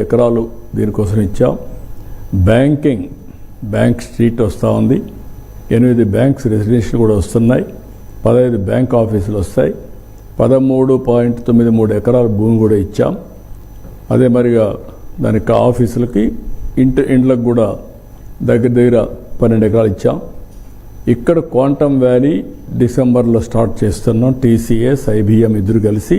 ఎకరాలు దీనికోసం ఇచ్చాం. బ్యాంక్ స్ట్రీట్ వస్తూ ఉంది. 8 బ్యాంక్స్ రెసిడెన్షియల్ కూడా వస్తున్నాయి. 15 బ్యాంక్ ఆఫీసులు వస్తాయి. 13.93 ఎకరాల భూమి కూడా ఇచ్చాం. అదే మరిగా దానికి ఆఫీసులకి ఇండ్లకు కూడా దగ్గర 12 ఎకరాలు ఇచ్చాం. ఇక్కడ క్వాంటమ్ వ్యాలీ డిసెంబర్లో స్టార్ట్ చేస్తున్నాం. TCS, IBM ఇద్దరు కలిసి.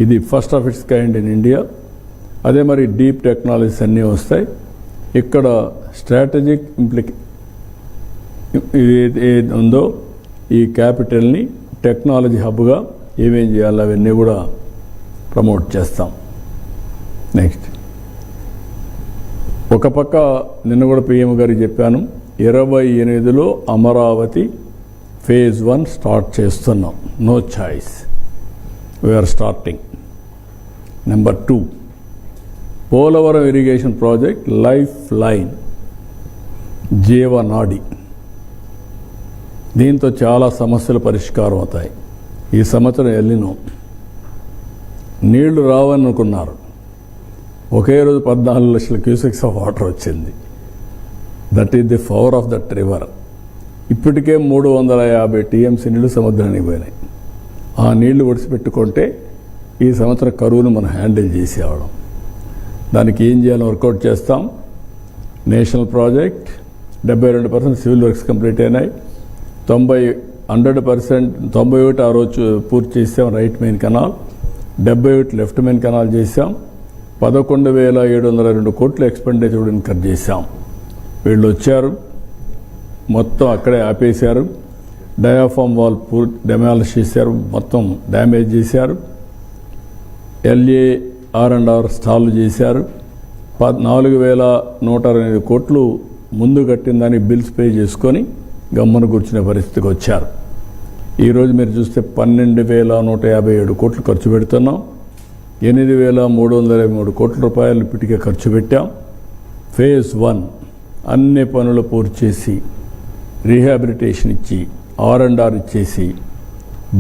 ఇది first of it's kind in India. అదే మరి డీప్ టెక్నాలజీస్ అన్నీ వస్తాయి. ఇక్కడ స్ట్రాటజిక్ ఏది ఉందో ఈ క్యాపిటల్ని టెక్నాలజీ హబ్గా ఏమేం చేయాలో అవన్నీ కూడా ప్రమోట్ చేస్తాం. నెక్స్ట్, ఒక పక్క నిన్న కూడా PM గారికి చెప్పాను, 28లో అమరావతి phase 1 స్టార్ట్ చేస్తున్నాం. No choice, we're starting. Number 2, Polavaram irrigation project lifeline, జీవనాడి. దీంతో చాలా సమస్యలు పరిష్కారం అవుతాయి. ఈ సంవత్సరం ఎల్లినో నీళ్లు రావనుకున్నారు, ఒకే రోజు 14 లక్షల క్యూసెక్స్ ఆఫ్ వాటర్ వచ్చింది. That is the power of that river. ఇప్పటికే 350 TMC నీళ్లు సముద్రానికి పోయినాయి. ఆ నీళ్లు ఒడిసిపెట్టుకుంటే ఈ సంవత్సరం కరువును మనం హ్యాండిల్ చేసేవాళ్ళం. దానికి ఏం చేయాలో వర్కౌట్ చేస్తాం. National project 72% civil works complete అయినాయి. 100% ఆ రోజు పూర్తి చేసాం right main canal. 78 left main canal చేశాం. 11,702 కోట్ల ఎక్స్పెండిచర్ ఇన్కర్ చేశాం. వీళ్ళు వచ్చారు, మొత్తం అక్కడే ఆపేశారు. డయాఫామ్ వాల్ పూర్తి డెమాలిష్ చేశారు, మొత్తం డ్యామేజ్ చేశారు. LAR&R స్టాల్ చేశారు. 4,128 కోట్లు ముందు కట్టిన దానికి బిల్స్ పే చేసుకొని గమ్మను కూర్చునే పరిస్థితికి వచ్చారు. ఈరోజు మీరు చూస్తే 12,157 కోట్లు ఖర్చు పెడుతున్నాం. 8,323 కోట్ల రూపాయలు ఇప్పటికే ఖర్చు పెట్టాం. phase 1 అన్ని పనులు పూర్తి చేసి రీహాబిలిటేషన్ ఇచ్చి R&R ఇచ్చేసి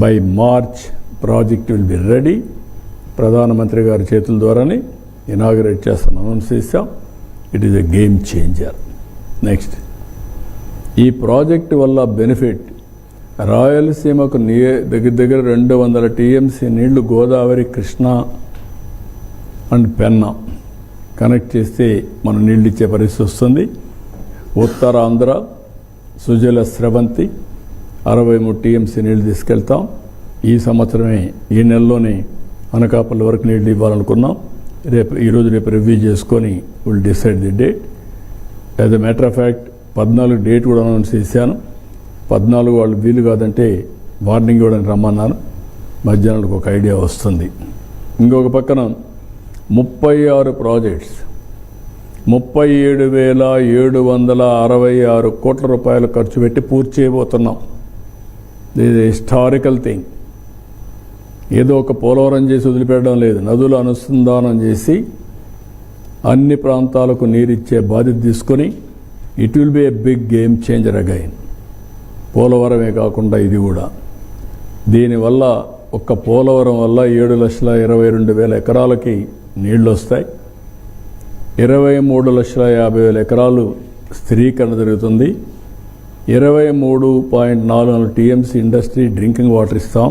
by March project will be ready. ప్రధానమంత్రి గారి చేతుల ద్వారానే ఇనాగరేట్ చేస్తాను అనౌన్స్ చేశాం. It is a game changer. Next, ఈ ప్రాజెక్టు వల్ల బెనిఫిట్ రాయలసీమకు దగ్గర 200 TMC నీళ్లు గోదావరి, కృష్ణా అండ్ పెన్నా కనెక్ట్ చేస్తే మనం నీళ్ళు ఇచ్చే పరిస్థితి వస్తుంది. ఉత్తరాంధ్ర సుజల స్రవంతి 63 TMC నీళ్లు తీసుకెళ్తాం. ఈ సంవత్సరమే ఈ నెలలోనే అనకాపల్లి వరకు నీళ్లు ఇవ్వాలనుకున్నాం. ఈరోజు రేపు రివ్యూ చేసుకొని will decide the date. As a matter of fact 14 date కూడా అనౌన్స్ చేశాను. 14 వాళ్ళు వీలు కాదంటే వార్నింగ్ ఇవ్వడానికి రమ్మన్నాను. మధ్యాహ్నానికి ఒక ఐడియా వస్తుంది. ఇంకొక పక్కన 36 ప్రాజెక్ట్స్ 37,766 కోట్ల రూపాయలు ఖర్చు పెట్టి పూర్తి చేయబోతున్నాం. ఇది హిస్టారికల్ థింగ్. ఏదో ఒక పోలవరం చేసి వదిలిపెట్టడం లేదు. నదులు అనుసంధానం చేసి అన్ని ప్రాంతాలకు నీరిచ్చే బాధ్యత తీసుకొని it will be a big game changer again. పోలవరమే కాకుండా ఇది కూడా. దీనివల్ల ఒక్క పోలవరం వల్ల 7,22,000 ఎకరాలకి నీళ్లు వస్తాయి. 23,50,000 ఎకరాలు స్థిరీకరణ జరుగుతుంది. 23.44 TMC ఇండస్ట్రీ డ్రింకింగ్ వాటర్ ఇస్తాం.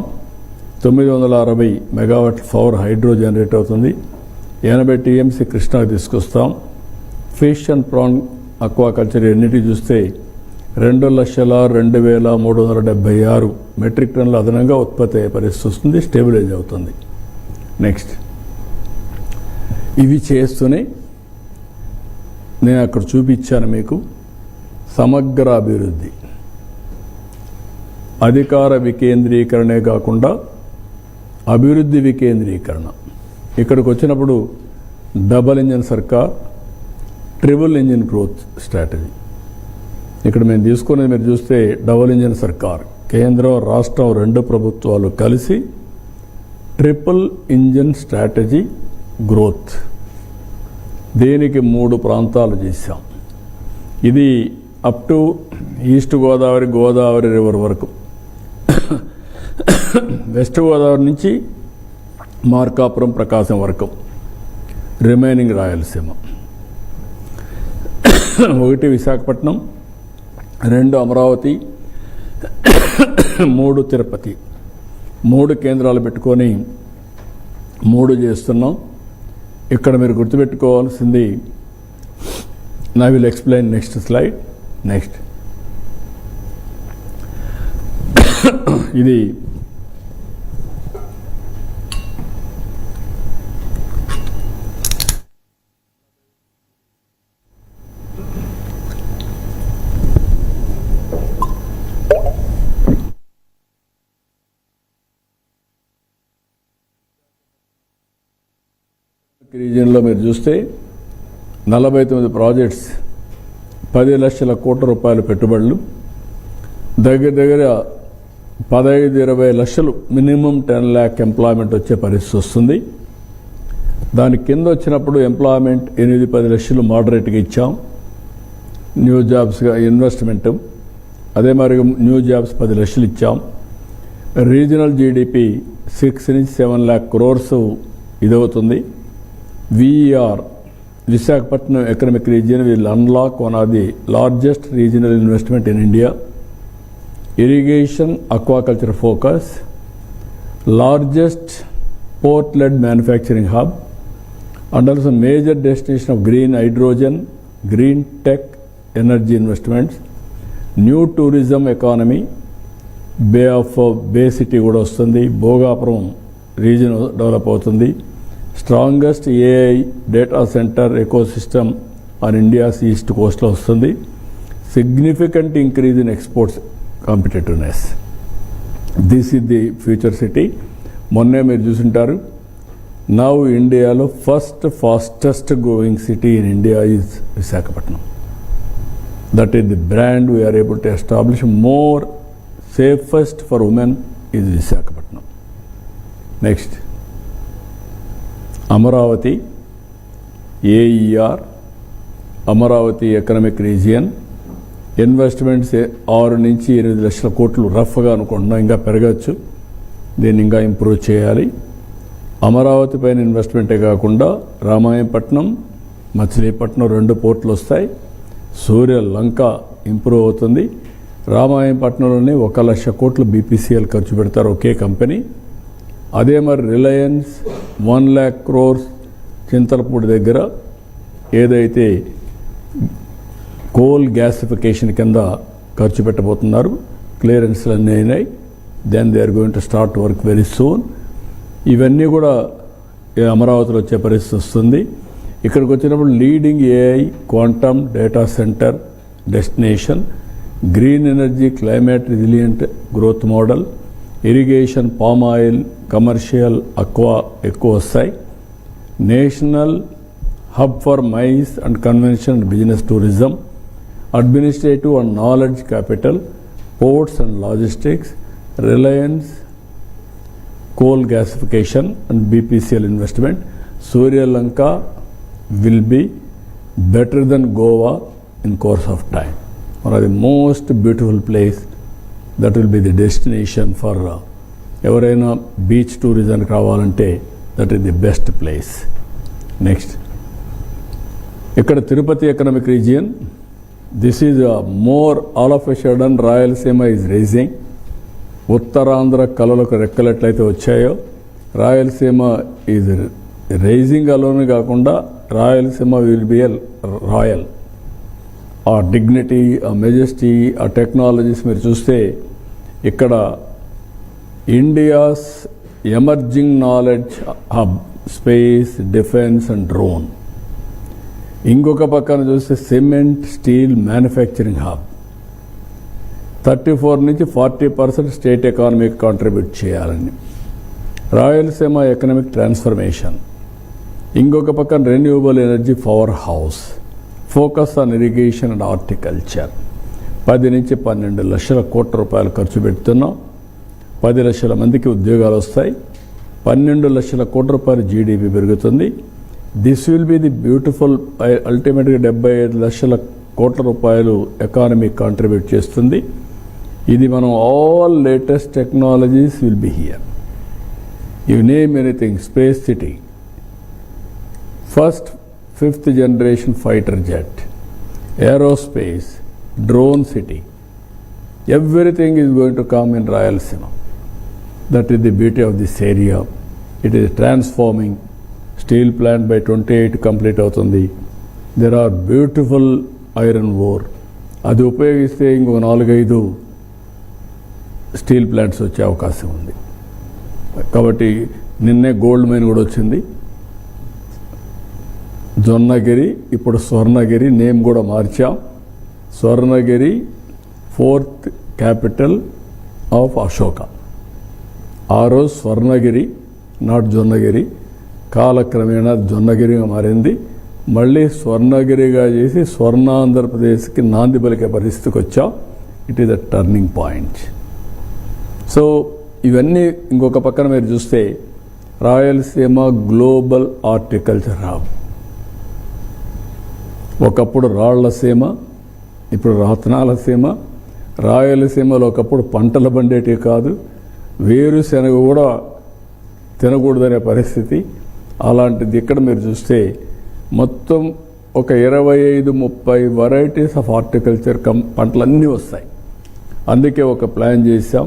960 మెగావాట్ల పవర్ హైడ్రో జనరేట్ అవుతుంది. 80 TMC కృష్ణాకి తీసుకొస్తాం. ఫిష్ అండ్ ప్రాన్ అక్వాకల్చర్ ఎన్నిటి చూస్తే 2,02,376 మెట్రిక్ టన్నుల అదనంగా ఉత్పత్తి అయ్యే పరిస్థితి వస్తుంది. స్టెబిలైజ్ అవుతుంది. నెక్స్ట్, ఇవి చేస్తూనే నేను అక్కడ చూపించాను మీకు సమగ్ర అభివృద్ధి. అధికార వికేంద్రీకరణే కాకుండా అభివృద్ధి వికేంద్రీకరణ. ఇక్కడికి వచ్చినప్పుడు డబల్ ఇంజిన్ సర్కార్, ట్రిపుల్ ఇంజిన్ గ్రోత్ స్ట్రాటజీ. ఇక్కడ మేము తీసుకునేది మీరు చూస్తే డబల్ ఇంజిన్ సర్కార్, కేంద్రం రాష్ట్రం 2 ప్రభుత్వాలు కలిసి ట్రిపుల్ ఇంజిన్ స్ట్రాటజీ గ్రోత్. దీనికి 3 ప్రాంతాలు చేశాం. ఇది up to east Godavari river వరకు, వెస్ట్ గోదావరి నుంచి మార్కాపురం ప్రకాశం వరకు రిమైనింగ్ రాయలసీమ. 1 విశాఖపట్నం, 2 అమరావతి, 3 తిరుపతి. 3 కేంద్రాలు పెట్టుకొని 3 చేస్తున్నాం. ఇక్కడ మీరు గుర్తుపెట్టుకోవాల్సింది, I will explain next slide. Next ఇది రీజియన్లో మీరు చూస్తే 49 ప్రాజెక్ట్స్, 10 లక్షల కోట్ల రూపాయల పెట్టుబడులు, దగ్గర 15-20 లక్షలు మినిమం 10 lakh ఎంప్లాయ్మెంట్ వచ్చే పరిస్థితి వస్తుంది. దాని కింద వచ్చినప్పుడు ఎంప్లాయ్మెంట్ 8-10 లక్షలు మోడరేట్గా ఇచ్చాం న్యూ జాబ్స్గా ఇన్వెస్ట్మెంట్. అదే మరి న్యూ జాబ్స్ 10 లక్షలు ఇచ్చాం. రీజనల్ జీడిపి 6-7 lakh crores ఇదవుతుంది. VER, Visakhapatnam Economic Region will unlock one of the largest regional investment in India. Irrigation, aquaculture focus, largest port-led manufacturing hub, and also major destination of green hydrogen, green tech, energy investments, new tourism economy, Bay City కూడా వస్తుంది, Bhogapuram region develop strongest. స్ట్రాంగెస్ట్ AI data centre ecosystem on India's east కోస్ట్లో వస్తుంది. Significant increase in exports competitiveness. This is the future city. Now మీరు చూసుంటారు, నౌ ఇండియాలో fastest growing city in India is Visakhapatnam. That is the brand we are able to establish. More safest for women is Visakhapatnam. Next Amaravati, AER, Amaravati economic region. Investments 6-8 లక్షల కోట్లు రఫ్గా అనుకుంటున్నాం, ఇంకా పెరగచ్చు, దీన్ని ఇంకా ఇంప్రూవ్ చేయాలి. అమరావతి పైన ఇన్వెస్ట్మెంటే కాకుండా రామాయంపట్నం, మచిలీపట్నం 2 పోర్టులు వస్తాయి. సూర్యలంక ఇంప్రూవ్ అవుతుంది. రామాయంపట్నంలోనే 1 లక్ష కోట్లు BPCL ఖర్చు పెడతారు ఒకే కంపెనీ. అదే మరి రిలయన్స్ 1 lakh crores చింతలపూడి దగ్గర ఏదైతే కోల్ గ్యాసిఫికేషన్ కింద ఖర్చు పెట్టబోతున్నారు, క్లియరెన్స్లు అన్నీ అయినాయి. Then they are going to start work very soon. ఇవన్నీ కూడా అమరావతిలో వచ్చే పరిస్థితి వస్తుంది. ఇక్కడికి వచ్చినప్పుడు leading AI quantum data centre destination, green energy climate resilient growth model, irrigation, palm oil, commercial, aqua ఎక్కువ వస్తాయి. National hub for mines and convention and business tourism, administrative and knowledge capital, ports and logistics, Reliance coal gasification and BPCL investment. Suryalanka will be better than Goa in course of time. One of the most beautiful place. That will be the destination for ఎవరైనా beach టూరిజంకి రావాలంటే that is the best place. Next ఇక్కడ Tirupati economic region. This is more all of a sudden Rayalaseema is rising. Uttarandhra కళలకు రెక్కలెట్లయితే వచ్చాయో Rayalaseema is rising అలోనే కాకుండా Rayalaseema will be a royal. ఆ డిగ్నిటీ, ఆ మెజెస్టీ, ఆ టెక్నాలజీస్ మీరు చూస్తే ఇక్కడ India's emerging knowledge hub, space, defence and drone. ఇంకొక పక్కన చూస్తే cement, steel manufacturing hub. 34-40% state ఎకానమీకి కాంట్రిబ్యూట్ చేయాలని. Rayalaseema economic transformation. ఇంకొక పక్కన renewable energy power house. Focus on irrigation and horticulture. 10-12 లక్షల కోట్ల రూపాయలు ఖర్చు పెడుతున్నాం. 10 లక్షల మందికి ఉద్యోగాలు వస్తాయి. 12 లక్షల కోట్ల రూపాయలు GDP పెరుగుతుంది. This will be the beautiful. అల్టిమేట్గా 75 లక్షల కోట్ల రూపాయలు ఎకానమీ కాంట్రిబ్యూట్ చేస్తుంది. ఇది మనం all latest technologies will be here. You name anything, space city, first 5th generation fighter jet, aerospace, drone city. Everything is going to come in Rayalaseema. That is the beauty of this area. It is transforming. Steel plant by 28 complete అవుతుంది. There are beautiful iron ore. అది ఉపయోగిస్తే ఇంకో 4-5 steel plants వచ్చే అవకాశం ఉంది. కాబట్టి నిన్నే gold mine కూడా వచ్చింది. జొన్నగిరి, ఇప్పుడు స్వర్ణగిరి నేమ్ కూడా మార్చాం. Swarnagiri 4th capital of Ashoka. ఆ రోజు స్వర్ణగిరి, నాట్ జొన్నగిరి, కాలక్రమేణా జొన్నగిరిగా మారింది. మళ్ళీ స్వర్ణగిరిగా చేసి స్వర్ణాంధ్రప్రదేశ్కి నాంది పలికే పరిస్థితికి వచ్చాం. It is a turning point. So ఇవన్నీ ఇంకొక పక్కన మీరు చూస్తే రాయలసీమ గ్లోబల్ హార్టికల్చర్ హబ్. ఒకప్పుడు రాళ్లసీమ, ఇప్పుడు రత్నాల సీమ. రాయలసీమలో ఒకప్పుడు పంటలు పండేటివి కాదు, వేరుశెనగ కూడా తినకూడదనే పరిస్థితి. అలాంటిది ఇక్కడ మీరు చూస్తే మొత్తం ఒక 25-30 వెరైటీస్ ఆఫ్ హార్టికల్చర్ పంటలన్నీ వస్తాయి. అందుకే ఒక ప్లాన్ చేశాం.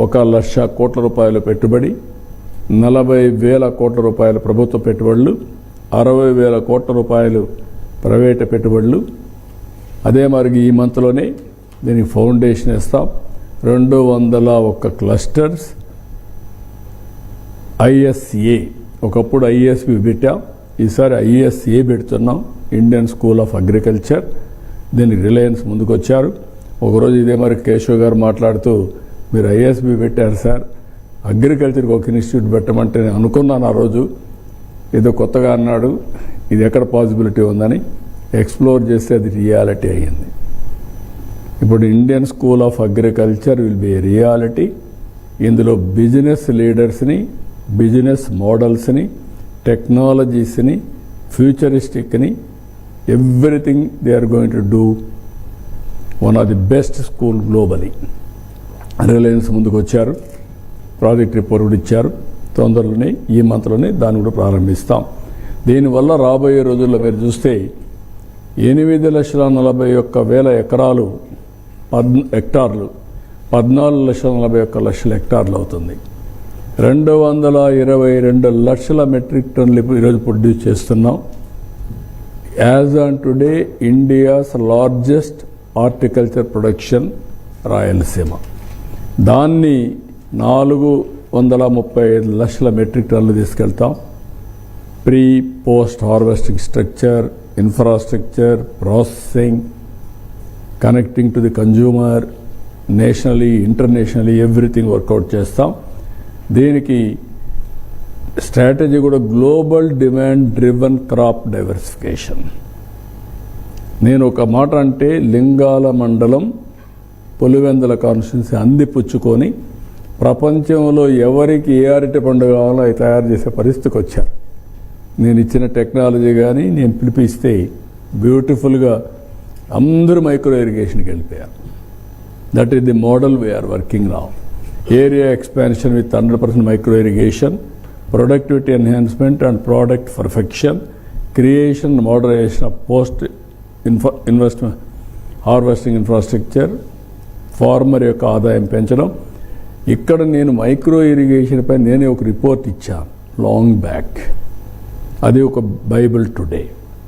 1,00,000 కోట్ల రూపాయల పెట్టుబడి, 40,000 కోట్ల రూపాయల ప్రభుత్వ పెట్టుబడులు, 60,000 కోట్ల రూపాయలు ప్రైవేట్ పెట్టుబడులు. అదే మరి ఈ మంత్లోనే దీనికి ఫౌండేషన్ ఇస్తాం. 201 క్లస్టర్స్. ఐఎస్ఏ, ఒకప్పుడు ఐఎస్బి పెట్టాం, ఈసారి ఐఎస్ఏ పెడుతున్నాం, ఇండియన్ స్కూల్ ఆఫ్ అగ్రికల్చర్. దీనికి రిలయన్స్ ముందుకు వచ్చారు. ఒకరోజు ఇదే మరి కేశవ్ గారు మాట్లాడుతూ, మీరు ఐఎస్బి పెట్టారు సార్, అగ్రికల్చర్కి ఒక ఇన్స్టిట్యూట్ పెట్టమంటే నేను అనుకున్నాను ఆ రోజు. ఏదో కొత్తగా అన్నాడు, ఇది ఎక్కడ పాసిబిలిటీ ఉందని ఎక్స్ప్లోర్ చేస్తే అది రియాలిటీ అయ్యింది. ఇప్పుడు Indian school of agriculture will be reality. ఇందులో బిజినెస్ లీడర్స్ని, బిజినెస్ మోడల్స్ని, టెక్నాలజీస్ని, ఫ్యూచరిస్టిక్ని, everything they are going to do. One of the best school globally. Reliance ముందుకు వచ్చారు, ప్రాజెక్ట్ రిపోర్ట్ కూడా ఇచ్చారు. తొందరలోనే ఈ మంత్లోనే దాన్ని కూడా ప్రారంభిస్తాం. దీనివల్ల రాబోయే రోజుల్లో మీరు చూస్తే 8,41,000 ఎకరాలు హెక్టార్లు 14,41,00,000 హెక్టార్లు అవుతుంది. 222 లక్షల మెట్రిక్ టన్నులు ఈరోజు ప్రొడ్యూస్ చేస్తున్నాం. As on today India's largest horticulture production Rayalaseema. దాన్ని 435 లక్షల మెట్రిక్ టన్నులు తీసుకెళ్తాం. Pre post harvesting structure, infrastructure, processing, connecting to the consumer, nationally internationally everything work out చేస్తాం. దీనికి స్ట్రాటజీ కూడా global demand driven crop diversification. నేను ఒక మాట అంటే లింగాల మండలం పులివెందుల కాన్స్టిట్యున్సీ అందిపుచ్చుకొని ప్రపంచంలో ఎవరికి ఏ అరటి పండు కావాలో అవి తయారు చేసే పరిస్థితికి వచ్చారు. నేను ఇచ్చిన టెక్నాలజీ కానీ నేను పిలిపిస్తే బ్యూటిఫుల్గా అందరూ మైక్రో ఇరిగేషన్కి వెళ్ళిపోయారు. That is the model we're working now. Area expansion with 100% micro irrigation, productivity enhancement and product perfection, creation modernisation of post investment harvesting infrastructure, farmer యొక్క ఆదాయం పెంచడం. ఇక్కడ నేను మైక్రో ఇరిగేషన్ పై నేనే ఒక రిపోర్ట్ ఇచ్చాను లాంగ్ బ్యాక్. అది ఒక బైబిల్ టుడే.